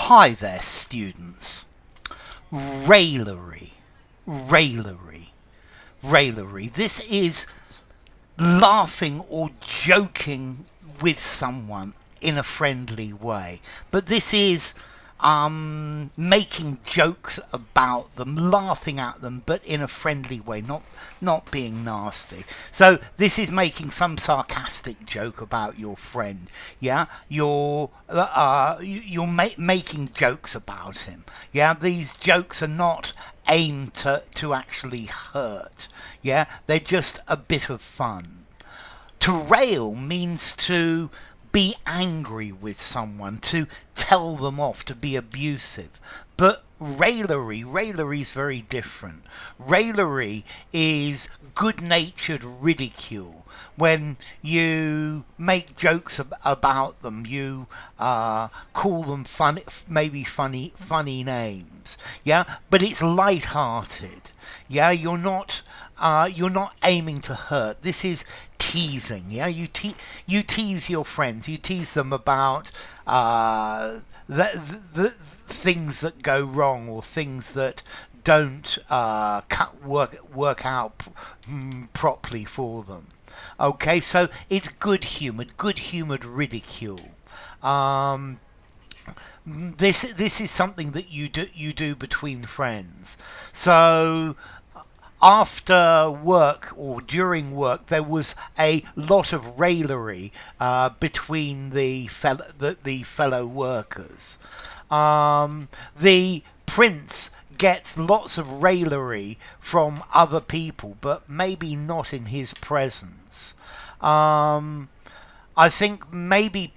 Hi there, students. Raillery, raillery, raillery. This is laughing or joking with someone in a friendly way. But this is making jokes about them, laughing at them, but in a friendly way, not being nasty. So this is making some sarcastic joke about your friend. Yeah, you're making jokes about him. Yeah, these jokes are not aimed to actually hurt. Yeah, they're just a bit of fun. To rail means to be angry with someone, to tell them off, to be abusive. But raillery is very different. Raillery is good-natured ridicule. When you make jokes about them, you call them funny, maybe funny names. Yeah, but it's light-hearted. Yeah, you're not aiming to hurt. This is teasing. Yeah, you tease your friends. You tease them about the things that go wrong or things that don't work out properly for them. Okay, so it's good-humored ridicule. This is something that you do between friends. So after work or during work, there was a lot of raillery between the fellow workers. The prince gets lots of raillery from other people, but maybe not in his presence. I think maybe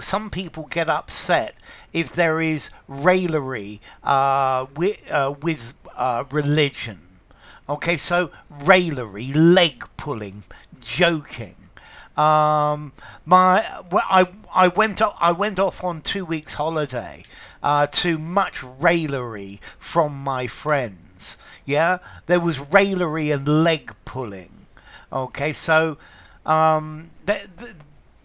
some people get upset if there is raillery with religion. Okay, so raillery, leg pulling, joking. I went off on 2 weeks holiday to much raillery from my friends. Yeah, there was raillery and leg pulling. Okay, so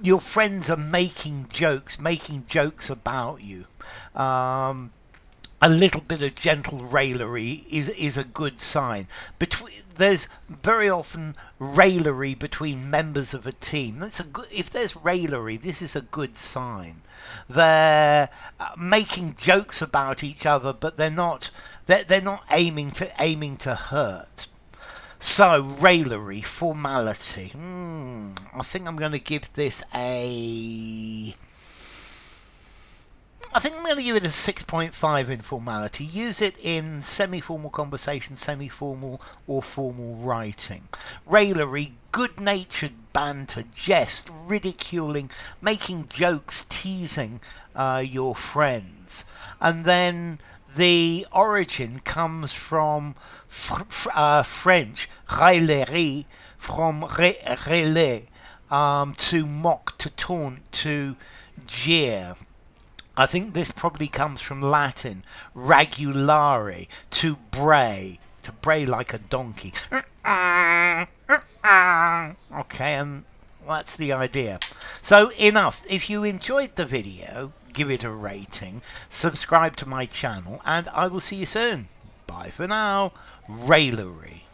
your friends are making jokes about you. A little bit of gentle raillery is a good sign. There's very often raillery between members of a team. If there's raillery, this is a good sign. They're making jokes about each other, but they're not aiming to hurt. So raillery, formality. I think I'm going to give this I think I'm going to give it a 6.5 in formality. Use it in semi-formal conversation, semi-formal or formal writing. Raillery, good-natured banter, jest, ridiculing, making jokes, teasing your friends. And then the origin comes from French, raillery, from railer, to mock, to taunt, to jeer. I think this probably comes from Latin, regulare, to bray like a donkey. Okay, and that's the idea. So enough. If you enjoyed the video, give it a rating, subscribe to my channel, and I will see you soon. Bye for now. Raillery.